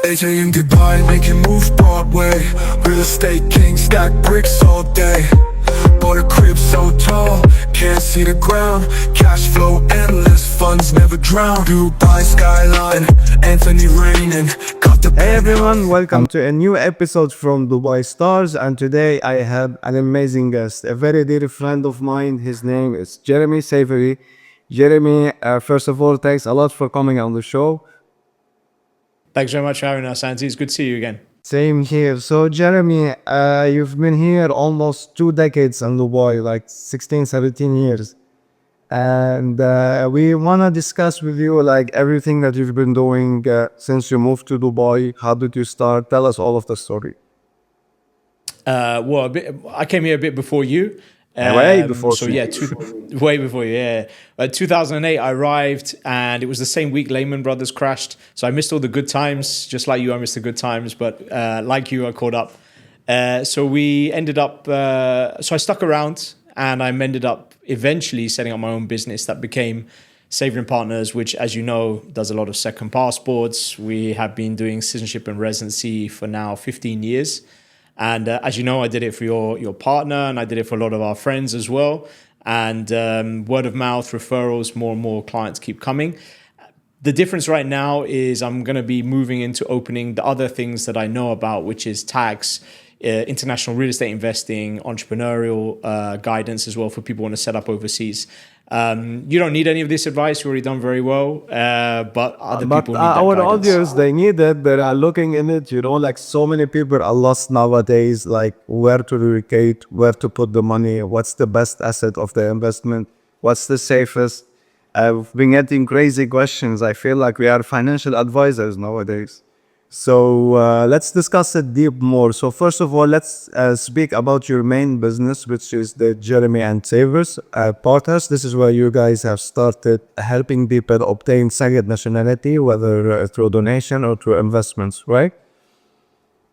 AJ in Dubai, making moves Broadway. Real estate king, stack bricks all day. Bought a crib so tall, can't see the ground. Cash flow endless, funds never drown. Dubai skyline, Anthony raining. Hey everyone, welcome to a new episode from Dubai Stars, and today I have an amazing guest, a very dear friend of mine. His name is Jeremy Savory. Jeremy, first of all, thanks a lot for coming on the show. Thanks very much for having us, Andy. It's good to see you again. Same here. So Jeremy, you've been here almost 2 decades in Dubai, like 16, 17 years. And we want to discuss with you like everything that you've been doing since you moved to Dubai. How did you start? Tell us all of the story. I came here a bit before you. Way before So you. yeah, way before you. Yeah, 2008 I arrived, and it was the same week Lehman Brothers crashed. So I missed all the good times, just like you. I missed the good times, but like you, I caught up. So we ended up. So I stuck around, and I ended up eventually setting up my own business that became Savory and Partners, which, as you know, does a lot of second passports. We have been doing citizenship and residency for now 15 years. And as you know, I did it for your partner, and I did it for a lot of our friends as well. And word of mouth, referrals, more and more clients keep coming. The difference right now is I'm going to be moving into opening the other things that I know about, which is tax, international real estate investing, entrepreneurial guidance as well for people who want to set up overseas. You don't need any of this advice. You've already done very well, but other But people need that our guidance. audience, they need it. They are looking in it. Like so many people are lost nowadays, like where to relocate, where to put the money, what's the best asset of the investment, what's the safest. I've been getting crazy questions. I feel like we are financial advisors nowadays. So let's discuss it deep more. So first of all, let's speak about your main business, which is the Jeremy and Savers Partners. This is where you guys have started helping people obtain second nationality, whether through donation or through investments, right?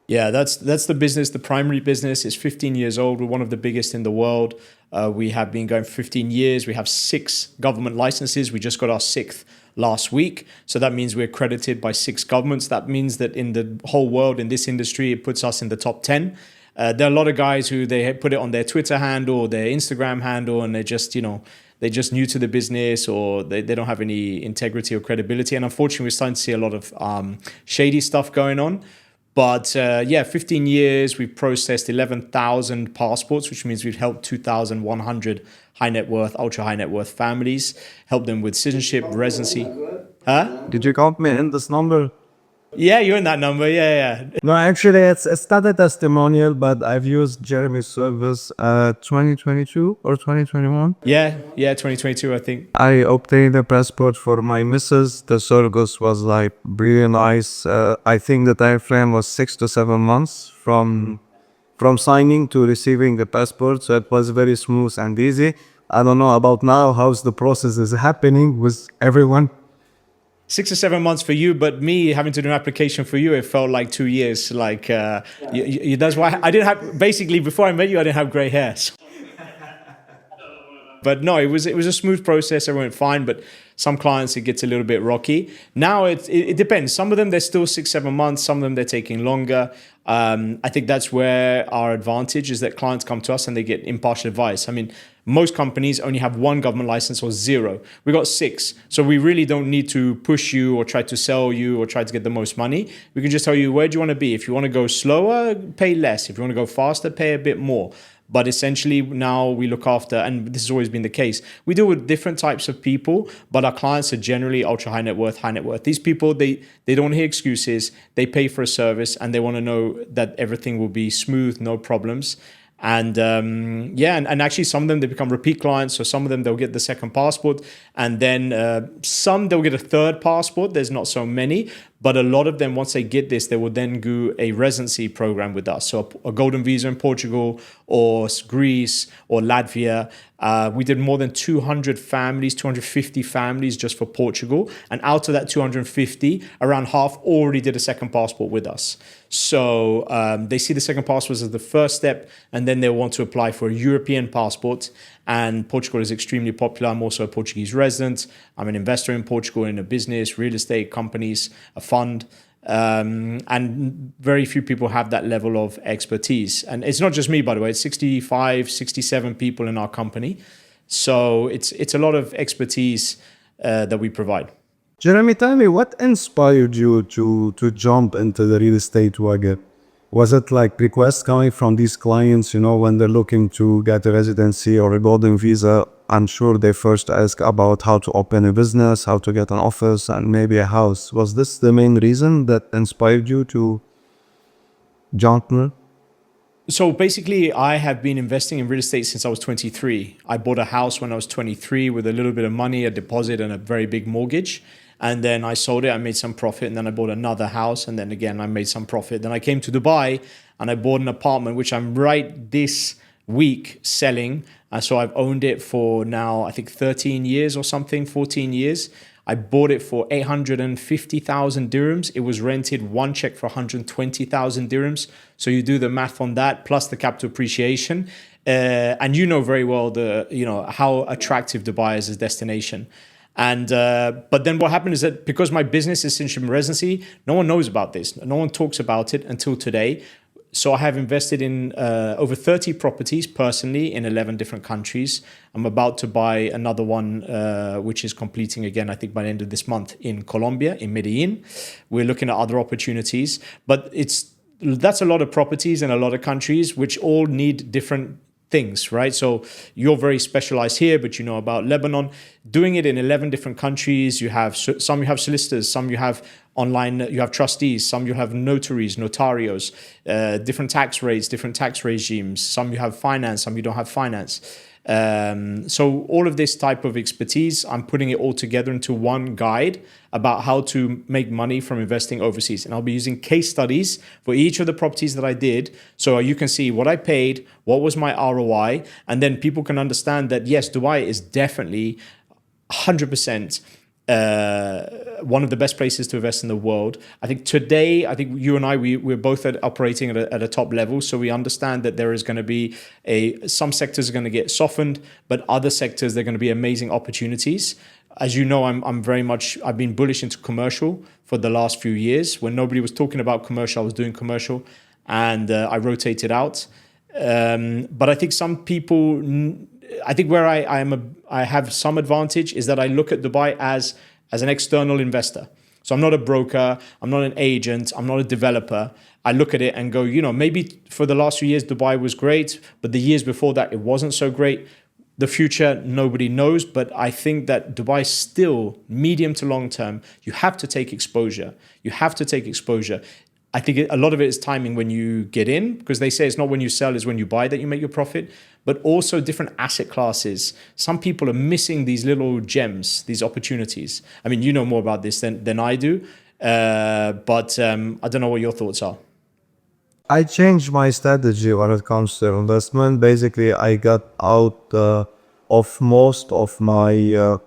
Yeah, that's the business. The primary business is 15 years old. We're one of the biggest in the world. We have been going for 15 years. We have 6 government licenses. We just got our 6th last week. So that means we're accredited by 6 governments. That means that in the whole world, in this industry, it puts us in the top 10. There are a lot of guys who they put it on their Twitter handle, their Instagram handle, and they're just, they're just new to the business, or they don't have any integrity or credibility. And unfortunately, we're starting to see a lot of shady stuff going on. But 15 years, we've processed 11,000 passports, which means we've helped 2,100 high net worth, ultra high net worth families, helped them with citizenship, residency. Huh? Did you count me in this number? Yeah, you're in that number. Yeah. No, actually, it's not a testimonial, but I've used Jeremy's service 2022 or 2021. Yeah, 2022, I think. I obtained a passport for my missus. The service was like really nice. I think the time frame was 6 to 7 months from signing to receiving the passport. So it was very smooth and easy. I don't know about now, how's the process is happening with everyone. 6 or 7 months for you, but me having to do an application for you, it felt like 2 years. Like that's why I didn't have. Basically, before I met you, I didn't have grey hair. But no, it was a smooth process. Everyone went fine, but some clients it gets a little bit rocky. Now it depends. Some of them they're still 6, 7 months. Some of them they're taking longer. I think that's where our advantage is that clients come to us and they get impartial advice. I mean, most companies only have 1 government license or 0. We got 6. So we really don't need to push you or try to sell you or try to get the most money. We can just tell you, where do you want to be? If you want to go slower, pay less. If you want to go faster, pay a bit more. But essentially now we look after, and this has always been the case, we deal with different types of people, but our clients are generally ultra high net worth, high net worth. These people, they don't want to hear excuses. They pay for a service and they want to know that everything will be smooth, no problems. And and actually some of them, they become repeat clients. So some of them, they'll get the second passport, and then some they'll get a third passport. There's not so many, but a lot of them, once they get this, they will then do a residency program with us. So a golden visa in Portugal or Greece or Latvia. We did more than 200 families, 250 families just for Portugal. And out of that 250, around half already did a second passport with us. So they see the second passport as the first step, and then they want to apply for a European passport. And Portugal is extremely popular. I'm also a Portuguese resident. I'm an investor in Portugal in a business, real estate companies, a fund. And very few people have that level of expertise. And it's not just me, by the way, it's 65, 67 people in our company. So it's a lot of expertise that we provide. Jeremy, tell me, what inspired you to jump into the real estate wagon? Was it like requests coming from these clients, when they're looking to get a residency or a golden visa? I'm sure they first ask about how to open a business, how to get an office, and maybe a house. Was this the main reason that inspired you to jump in? So basically, I have been investing in real estate since I was 23. I bought a house when I was 23 with a little bit of money, a deposit, and a very big mortgage. And then I sold it, I made some profit, and then I bought another house, and then again, I made some profit. Then I came to Dubai and I bought an apartment, which I'm right this week selling. So I've owned it for now, I think 13 years or something, 14 years. I bought it for 850,000 dirhams. It was rented, one check for 120,000 dirhams. So you do the math on that, plus the capital appreciation. And you know very well how attractive Dubai is as a destination. And but then what happened is that because my business is citizenship and residency, no one knows about this. No one talks about it until today. So I have invested in over 30 properties personally in 11 different countries. I'm about to buy another one, which is completing again, I think by the end of this month in Colombia, in Medellin. We're looking at other opportunities, but that's a lot of properties in a lot of countries, which all need different things, right? So you're very specialized here, but you know about Lebanon. Doing it in 11 different countries, you have solicitors, some you have online, you have trustees, some you have notaries, notarios, different tax rates, different tax regimes. Some you have finance, some you don't have finance. So all of this type of expertise, I'm putting it all together into one guide about how to make money from investing overseas. And I'll be using case studies for each of the properties that I did. So you can see what I paid, what was my ROI, and then people can understand that, yes, Dubai is definitely 100% one of the best places to invest in the world. I think today, you and I, we're both operating at a top level. So we understand that there is going to be some sectors are going to get softened, but other sectors, they're going to be amazing opportunities. As you know, I've been bullish into commercial for the last few years. When nobody was talking about commercial, I was doing commercial, and I rotated out. But I think some people, I think where I have some advantage is that I look at Dubai as an external investor. So I'm not a broker, I'm not an agent, I'm not a developer. I look at it and go, maybe for the last few years, Dubai was great, but the years before that, it wasn't so great. The future, nobody knows, but I think that Dubai still, medium to long term, you have to take exposure. You have to take exposure. I think a lot of it is timing when you get in, because they say it's not when you sell, it's when you buy that you make your profit, but also different asset classes. Some people are missing these little gems, these opportunities. I mean, you know more about this than I do, but I don't know what your thoughts are. I changed my strategy when it comes to investment. Basically, I got out of most of my,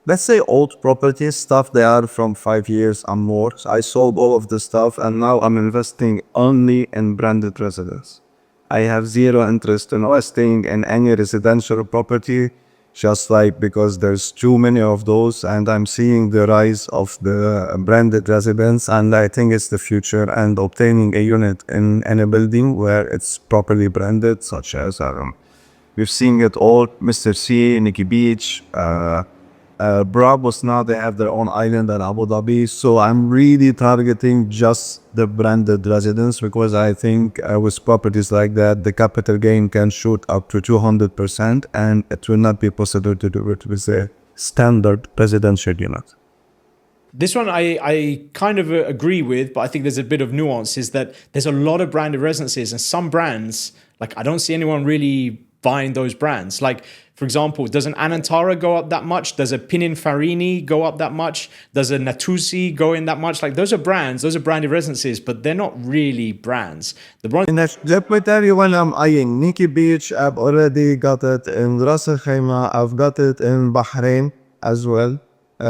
let's say, old property stuff. They are from 5 years and more. So I sold all of the stuff, and now I'm investing only in branded residence. I have zero interest in investing in any residential property, just like because there's too many of those, and I'm seeing the rise of the branded residence, and I think it's the future. And obtaining a unit in a building where it's properly branded, such as we've seen it all, Mr. C, Nikki Beach, Brabus, now they have their own island in Abu Dhabi. So I'm really targeting just the branded residence, because I think with properties like that, the capital gain can shoot up to 200%, and it will not be possible to do it with a standard residential unit. This one I kind of agree with, but I think there's a bit of nuance, is that there's a lot of branded residences, and some brands, like I don't see anyone really buying those brands. Like, for example, does an Anantara go up that much? Does a Pininfarina go up that much? Does a Natuzzi go in that much? Like, those are brands, those are branded residences, but they're not really brands. The brand. Let me tell you, when I'm eyeing Nikki Beach, I've already got it in Ras Al Khaimah, I've got it in Bahrain as well. 2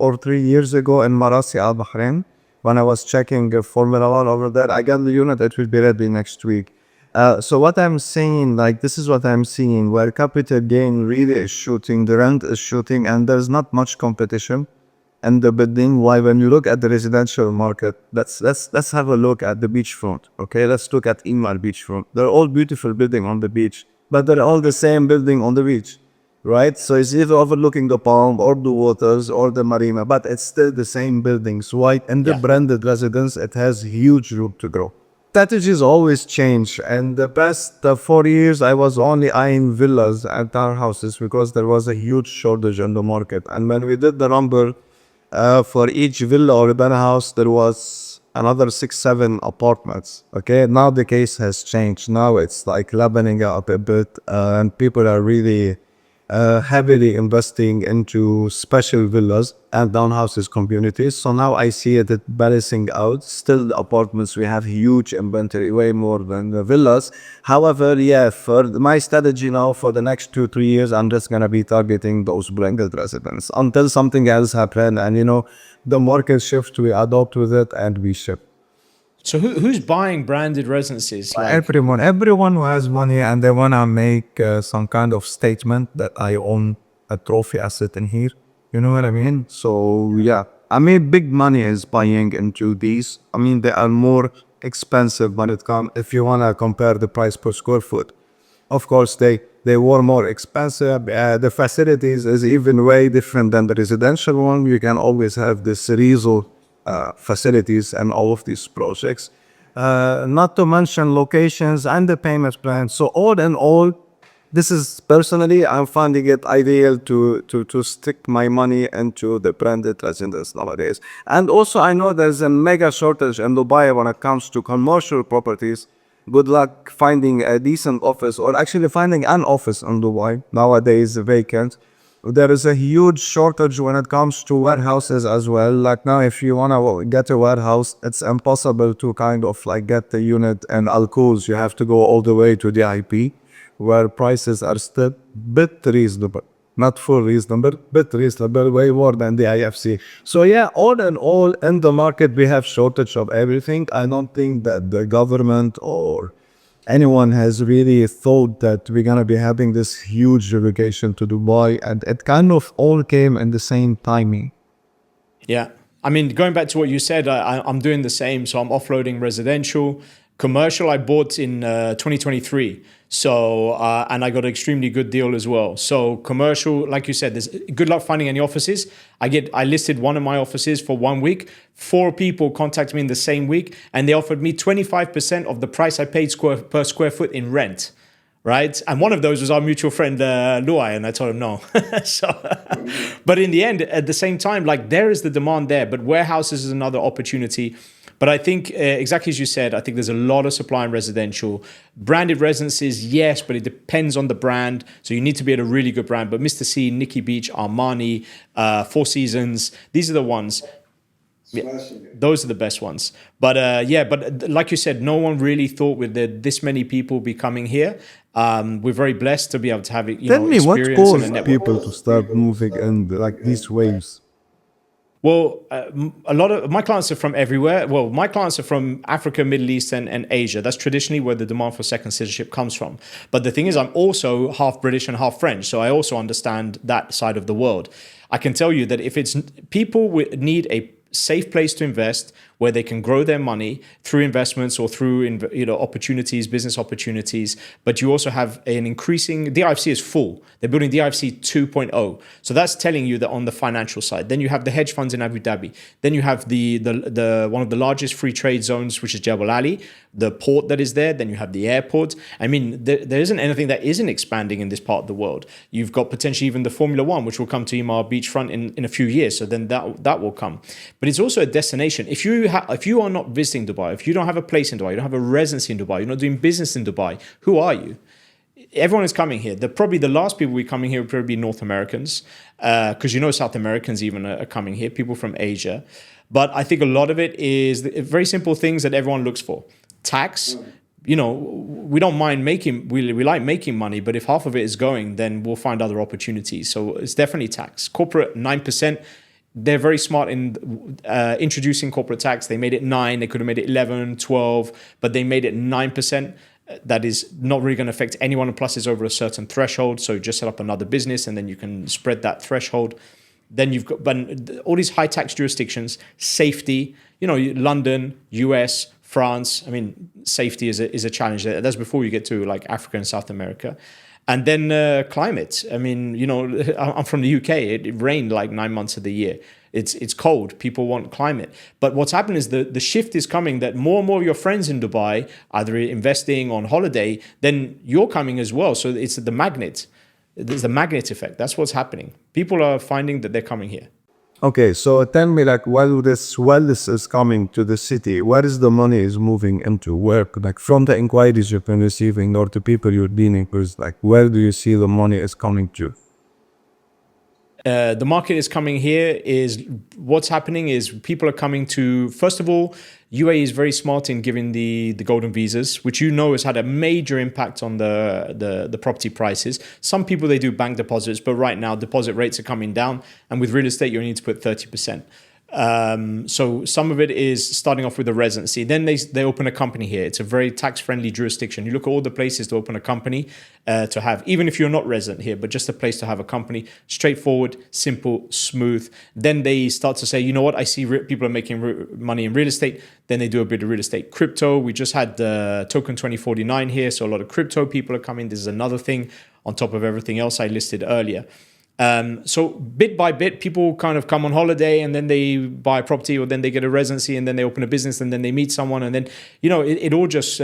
or 3 years ago in Marassi Al Bahrain, when I was checking Formula One over there, I got the unit, it will be ready next week. So what I'm saying, this is what I'm seeing, where capital gain really is shooting, the rent is shooting, and there's not much competition. and the building. Why, when you look at the residential market, let's have a look at the beachfront. Okay, let's look at Inmar beachfront. They're all beautiful building on the beach, but they're all the same building on the beach, right? So it's either overlooking the palm or the waters or the marina, but it's still the same buildings. Why? And the Yeah. branded residence, it has huge room to grow. Strategies always change, and the past 4 years I was only eyeing villas and townhouses because there was a huge shortage in the market. And when we did the number, for each villa or penthouse there was another 6 7 apartments. Okay, now the case has changed. Now it's like leveling up a bit, and people are really heavily investing into special villas and townhouses communities. So now I see it balancing out. Still, the apartments, we have huge inventory, way more than the villas. However, yeah, for my strategy now for the next 2 3 years, I'm just gonna be targeting those blended residents until something else happens, and the market shifts. We adopt with it and we shift. So who's buying branded residences? Like, Everyone who has money and they wanna make some kind of statement that I own a trophy asset in here. You know what I mean? So yeah, I mean, big money is buying into these. I mean, they are more expensive when it comes. If you wanna compare the price per square foot, of course they were more expensive. The facilities is even way different than the residential one. You can always have this resort facilities and all of these projects. Not to mention locations and the payment plan. So all in all, this is personally, I'm finding it ideal to stick my money into the branded residence nowadays. And also, I know there's a mega shortage in Dubai when it comes to commercial properties. Good luck finding a decent office, or actually finding an office in Dubai nowadays vacant. There is a huge shortage when it comes to warehouses as well. Like now, if you want to get a warehouse, it's impossible to kind of like get the unit and alcoves. You have to go all the way to the IP, where prices are still bit reasonable. Not full reasonable, bit reasonable, way more than the IFC. So yeah, all in all, in the market, we have shortage of everything. I don't think that the government or anyone has really thought that we're gonna be having this huge relocation to Dubai, and it kind of all came in the same timing. yeah. I mean, going back to what you said, I'm doing the same. So I'm offloading residential. Commercial, I bought in 2023. So, and I got an extremely good deal as well. So commercial, like you said, there's good luck finding any offices. I listed one of my offices for 1 week. 4 people contacted me in the same week, and they offered me 25% of the price I paid per square foot in rent. Right. And one of those was our mutual friend, Luai, and I told him no. So, but in the end, at the same time, like there is the demand there, but warehouses is another opportunity. But I think exactly as you said, I think there's a lot of supply in residential. Branded residences, yes, but it depends on the brand. So you need to be at a really good brand. But Mr. C, Nikki Beach, Armani, Four Seasons, these are the ones. Yeah, those are the best ones. But yeah, but like you said, no one really thought with this many people be coming here. We're very blessed to be able to have it, Tell me, what experience and a caused network. people to start moving in like these waves? Well, a lot of my clients are from everywhere. Well, my clients are from Africa, Middle East, and Asia. That's traditionally where the demand for second citizenship comes from. But the thing is, I'm also half British and half French, so I also understand that side of the world. I can tell you that if it's people need a safe place to invest where they can grow their money through investments or through opportunities, business opportunities. But you also have an increasing, the IFC is full. They're building the IFC 2.0. So that's telling you that on the financial side. Then you have the hedge funds in Abu Dhabi. Then you have the one of the largest free trade zones, which is Jebel Ali, the port that is there. Then you have the airport. I mean, there isn't anything that isn't expanding in this part of the world. You've got potentially even the Formula One, which will come to Emaar Beachfront in a few years. So then that will come. But it's also a destination. If you are not visiting Dubai, if you don't have a place in Dubai, you don't have a residency in Dubai, you're not doing business in Dubai, who are you? Everyone is coming here. Probably the last people we coming here would probably be North Americans, because South Americans even are coming here, people from Asia. But I think a lot of it is very simple things that everyone looks for. Tax. We don't mind we like making money, but if half of it is going, then we'll find other opportunities. So it's definitely tax. Corporate, 9%. They're very smart in introducing corporate tax. They made it 9. They could have made it 11, 12, but they made it 9%. That is not really going to affect anyone. And plus, it's over a certain threshold. So just set up another business and then you can spread that threshold. Then you've got all these high tax jurisdictions, safety, London, US, France. I mean, safety is a challenge. That's before you get to like Africa and South America. And then climate. I mean, I'm from the UK. It rained like 9 months of the year. It's cold. People want climate. But what's happened is the shift is coming that more and more of your friends in Dubai, either investing on holiday, then you're coming as well. So it's the magnet. There's the magnet effect. That's what's happening. People are finding that they're coming here. Okay, so tell me, like, while this wealth is coming to the city, where is the money is moving into? Where, like, from the inquiries you've been receiving or the people you're dealing with, like, where do you see the money is coming to? The market is coming here is what's happening is people are coming to, first of all, UAE is very smart in giving the golden visas, which has had a major impact on the property prices. Some people, they do bank deposits, but right now deposit rates are coming down. And with real estate, you need to put 30%. So some of it is starting off with a residency. Then they open a company here. It's a very tax-friendly jurisdiction. You look at all the places to open a company to have, even if you're not resident here, but just a place to have a company. Straightforward, simple, smooth. Then they start to say, you know what? I see people are making money in real estate. Then they do a bit of real estate. Crypto, we just had the token 2049 here. So a lot of crypto people are coming. This is another thing on top of everything else I listed earlier. So bit by bit, people kind of come on holiday and then they buy a property, or then they get a residency, and then they open a business, and then they meet someone, and then, it all just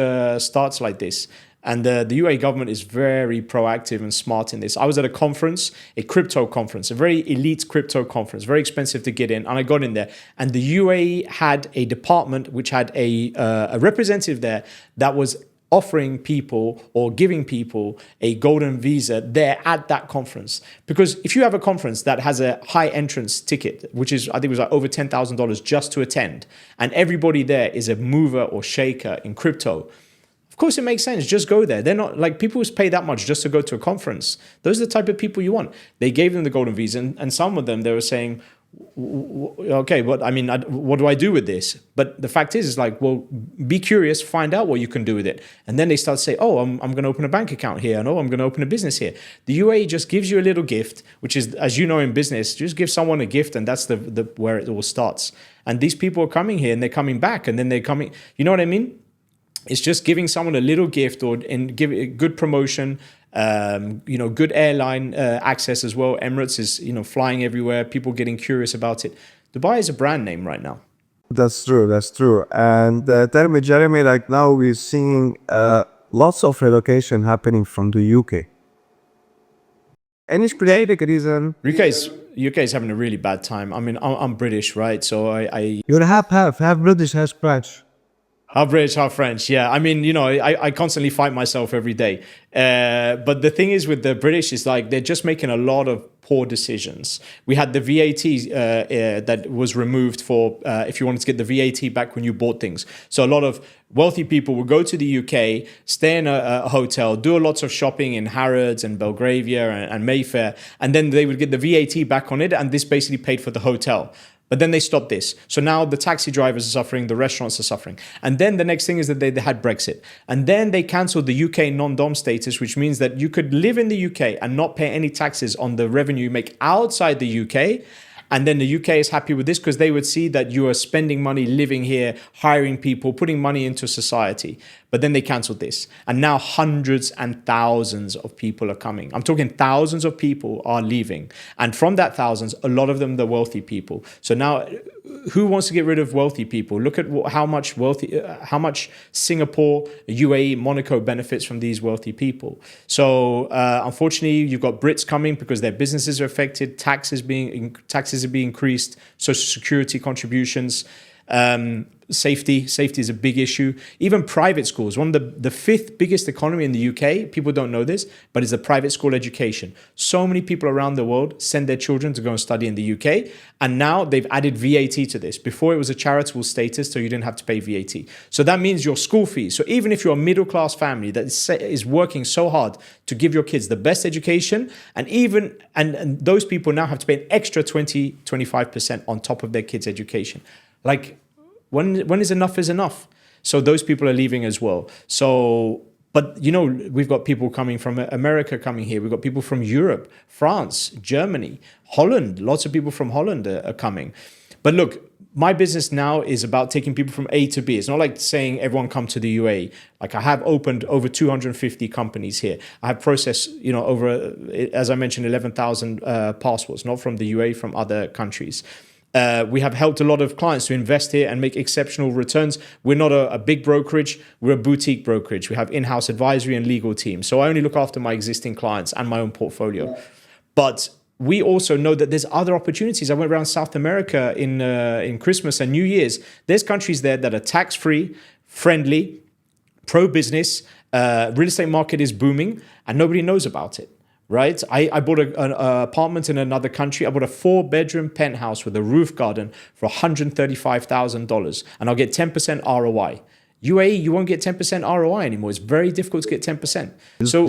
starts like this. And the UAE government is very proactive and smart in this. I was at a conference, a crypto conference, a very elite crypto conference, very expensive to get in. And I got in there, and the UAE had a department which had a representative there that was offering people or giving people a golden visa there at that conference. Because if you have a conference that has a high entrance ticket, which is, I think it was like over $10,000 just to attend, and everybody there is a mover or shaker in crypto, of course it makes sense. Just go there. They're not like, people who pay that much just to go to a conference. Those are the type of people you want. They gave them the golden visa, and some of them, they were saying, okay, what do I do with this? But the fact is like, well, be curious, find out what you can do with it. And then they start to say, oh, I'm going to open a bank account here. No, I'm going to open a business here. The UAE just gives you a little gift, which is, as you know, in business, just give someone a gift, and that's the where it all starts. And these people are coming here, and they're coming back, and then they're coming, you know what I mean? It's just giving someone a little gift, and give a good promotion, good airline access as well. Emirates is, flying everywhere, people getting curious about it. Dubai is a brand name right now. That's true. And tell me, Jeremy, like, now we're seeing lots of relocation happening from the UK. Any specific reason? UK is having a really bad time. I mean, I'm British, right? So You're half British, half French. Half British, half French. Yeah. I mean, I constantly fight myself every day. But the thing is with the British is like, they're just making a lot of poor decisions. We had the VAT that was removed for if you wanted to get the VAT back when you bought things. So a lot of wealthy people would go to the UK, stay in a hotel, do lots of shopping in Harrods and Belgravia and Mayfair, and then they would get the VAT back on it, and this basically paid for the hotel. But then they stopped this. So now the taxi drivers are suffering, the restaurants are suffering. And then the next thing is that they had Brexit. And then they cancelled the UK non-dom status, which means that you could live in the UK and not pay any taxes on the revenue you make outside the UK. And then the UK is happy with this because they would see that you are spending money living here, hiring people, putting money into society. But then they cancelled this. And now hundreds and thousands of people are coming. I'm talking thousands of people are leaving. And from that thousands, a lot of them, the wealthy people. So now who wants to get rid of wealthy people? Look at how much Singapore, UAE, Monaco benefits from these wealthy people. So unfortunately, you've got Brits coming because their businesses are affected, taxes are being increased, social security contributions. Safety is a big issue. Even private schools, one of the fifth biggest economy in the UK, people don't know this, but it's the private school education. So many people around the world send their children to go and study in the UK, and now they've added VAT to this. Before it was a charitable status, so you didn't have to pay VAT. So that means your school fees. So even if you're a middle-class family that is working so hard to give your kids the best education, and those people now have to pay an extra 25% on top of their kids' education. Like, when is enough is enough? So those people are leaving as well. So But you know, we've got people coming from America coming here. We've got people from Europe, France, Germany, Holland. Lots of people from Holland are coming. But look, my business now is about taking people from A to B. It's not like saying everyone come to the UAE. Like I have opened over 250 companies here. I have processed, you know, over, as I mentioned, 11,000 passports, not from the UAE, from other countries. We have helped a lot of clients to invest here and make exceptional returns. We're not a big brokerage. We're a boutique brokerage. We have in-house advisory and legal teams. So I only look after my existing clients and my own portfolio. But we also know that there's other opportunities. I went around South America in Christmas and New Year's. There's countries there that are tax-free, friendly, pro-business. Real estate market is booming and nobody knows about it. Right? I bought an apartment in another country. I bought a 4-bedroom penthouse with a roof garden for $135,000 and I'll get 10% ROI. UAE, you won't get 10% ROI anymore. It's very difficult to get 10%. So,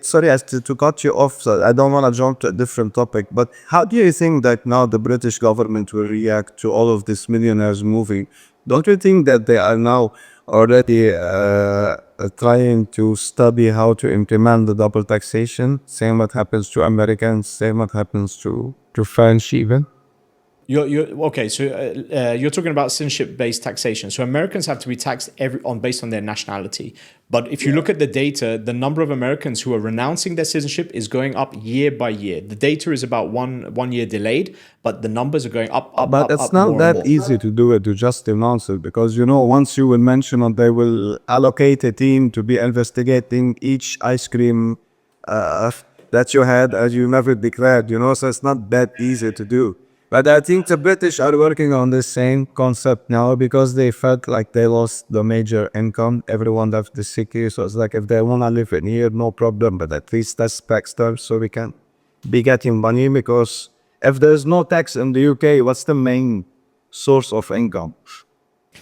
Sorry as to cut you off, so I don't want to jump to a different topic, but how do you think that now the British government will react to all of these millionaires moving? Don't you think that they are now already trying to study how to implement the double taxation? Same what happens to Americans, same what happens to French even? You're okay. So you're talking about citizenship-based taxation. So Americans have to be taxed based on their nationality. But if you look at the data, the number of Americans who are renouncing their citizenship is going up year by year. The data is about one year delayed, but the numbers are going up. But it's not that easy to do it, to just announce it, because you know once you will mention it, they will allocate a team to be investigating each ice cream that you had as you never declared. You know, so it's not that easy to do. But I think the British are working on the same concept now because they felt like they lost the major income. Everyone left the city. So it's like if they want to live in here, no problem. But at least that's Pakistan so we can be getting money, because if there's no tax in the UK, what's the main source of income?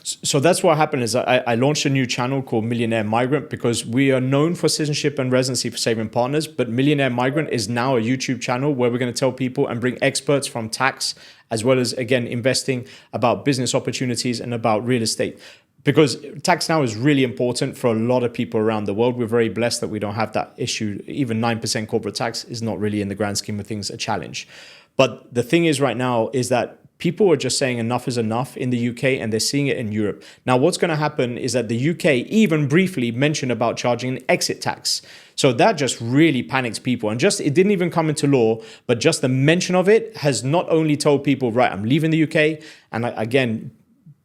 So that's what happened is I launched a new channel called Millionaire Migrant because we are known for citizenship and residency for saving partners. But Millionaire Migrant is now a YouTube channel where we're going to tell people and bring experts from tax as well as, again, investing, about business opportunities and about real estate. Because tax now is really important for a lot of people around the world. We're very blessed that we don't have that issue. Even 9% corporate tax is not really, in the grand scheme of things, a challenge. But the thing is right now is that people are just saying enough is enough in the UK and they're seeing it in Europe. Now, what's going to happen is that the UK even briefly mentioned about charging an exit tax. So that just really panics people. And just it didn't even come into law, but just the mention of it has not only told people, right, I'm leaving the UK. And again,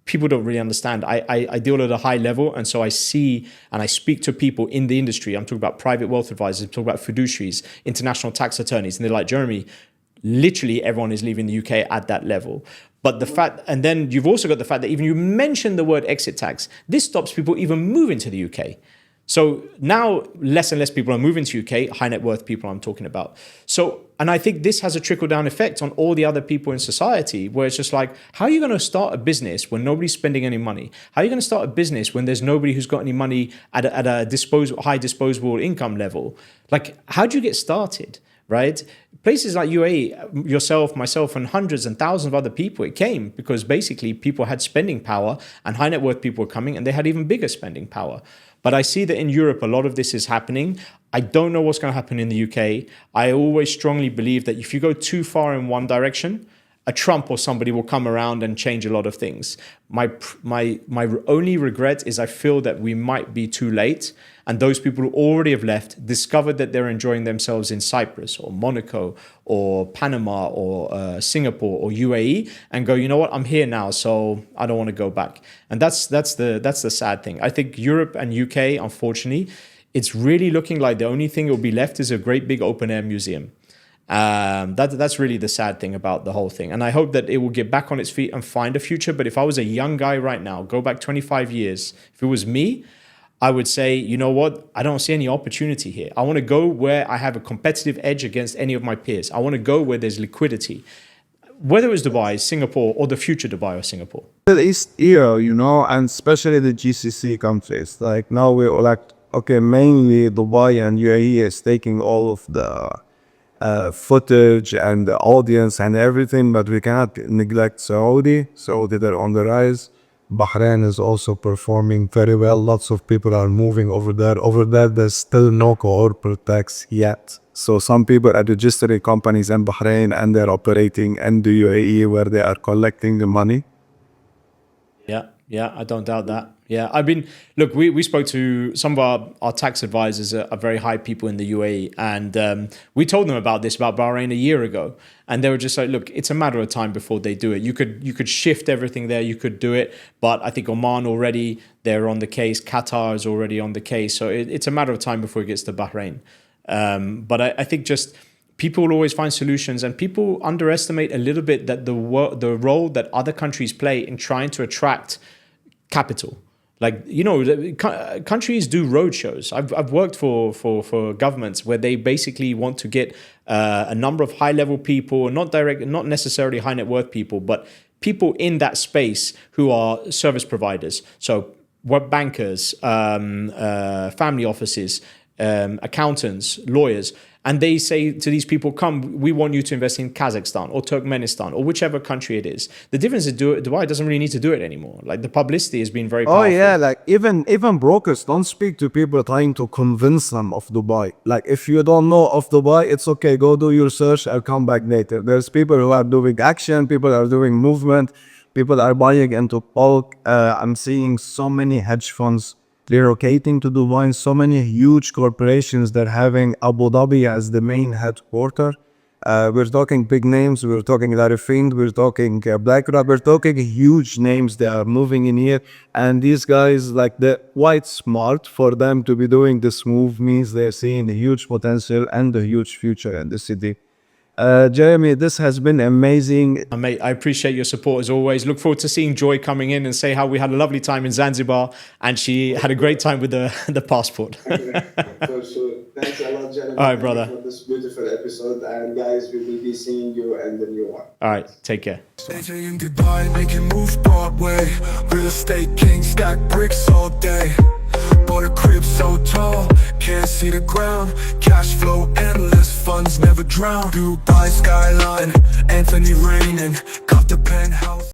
people don't really understand. I deal at a high level. And so I see and I speak to people in the industry. I'm talking about private wealth advisors, I'm talking about fiduciaries, international tax attorneys. And they're like, Jeremy, literally everyone is leaving the UK at that level. But the fact, and then you've also got the fact that even you mention the word exit tax, this stops people even moving to the UK. So now less and less people are moving to UK, high net worth people I'm talking about. So, and I think this has a trickle down effect on all the other people in society where it's just like, how are you going to start a business when nobody's spending any money? How are you going to start a business when there's nobody who's got any money at a high disposable income level? Like, how do you get started? Right? Places like UAE, yourself, myself, and hundreds and thousands of other people, it came because basically people had spending power and high net worth people were coming and they had even bigger spending power. But I see that in Europe, a lot of this is happening. I don't know what's going to happen in the UK. I always strongly believe that if you go too far in one direction, a Trump or somebody will come around and change a lot of things. My only regret is I feel that we might be too late, and those people who already have left discovered that they're enjoying themselves in Cyprus or Monaco or Panama or Singapore or UAE, and go, you know what, I'm here now, so I don't want to go back. And that's the sad thing. I think Europe and UK, unfortunately, it's really looking like the only thing that will be left is a great big open air museum. That's really the sad thing about the whole thing. And I hope that it will get back on its feet and find a future. But if I was a young guy right now, go back 25 years, if it was me, I would say, you know what, I don't see any opportunity here. I want to go where I have a competitive edge against any of my peers. I want to go where there's liquidity. Whether it's Dubai, Singapore, or the future Dubai or Singapore. The East era, you know, and especially the GCC countries. Like now we're like, okay, mainly Dubai and UAE is taking all of the footage and the audience and everything, but we cannot neglect Saudi. Saudi, they're on the rise. Bahrain is also performing very well. Lots of people are moving over there. Over there, there's still no corporate tax yet. So some people are registering companies in Bahrain and they're operating in the UAE where they are collecting the money. Yeah, I don't doubt that. Yeah, I mean, look, we spoke to some of our tax advisors are very high people in the UAE, and we told them about this, about Bahrain a year ago, and they were just like, look, it's a matter of time before they do it. You could shift everything there, you could do it, but I think Oman already, they're on the case, Qatar is already on the case, so it's a matter of time before it gets to Bahrain. But I think just people will always find solutions, and people underestimate a little bit that the role that other countries play in trying to attract capital. Like, you know, countries do roadshows. I've worked for governments where they basically want to get a number of high level people, not necessarily high net worth people, but people in that space who are service providers. So what bankers, family offices, accountants, lawyers, and they say to these people, come, we want you to invest in Kazakhstan or Turkmenistan or whichever country it is. The difference is Dubai doesn't really need to do it anymore. Like, the publicity has been very powerful. Oh yeah, like even brokers don't speak to people trying to convince them of Dubai. Like, if you don't know of Dubai, it's okay, go do your search, I'll come back later. There's people who are doing action, people are doing movement, people are buying into bulk. I'm seeing so many hedge funds relocating to Dubai, so many huge corporations that are having Abu Dhabi as the main headquarters. We're talking big names, we're talking Larry Fink, we're talking BlackRock, we're talking huge names that are moving in here. And these guys, like, they're quite smart. For them to be doing this move means they're seeing a huge potential and a huge future in the city. Jeremy, this has been amazing. Mate, I appreciate your support as always. Look forward to seeing Joy coming in and say how we had a lovely time in Zanzibar and she had a great time with the passport. For sure. Thanks a lot, Jeremy. All right, brother. For this beautiful episode. And guys, we will be seeing you in the new one. All right, take care. AJ in Dubai, making moves Broadway. Real estate king, stack bricks all day. Bought a crib so tall, can't see the ground. Cash flow endless, funds never drown. Dubai skyline, Anthony raining, got the penthouse.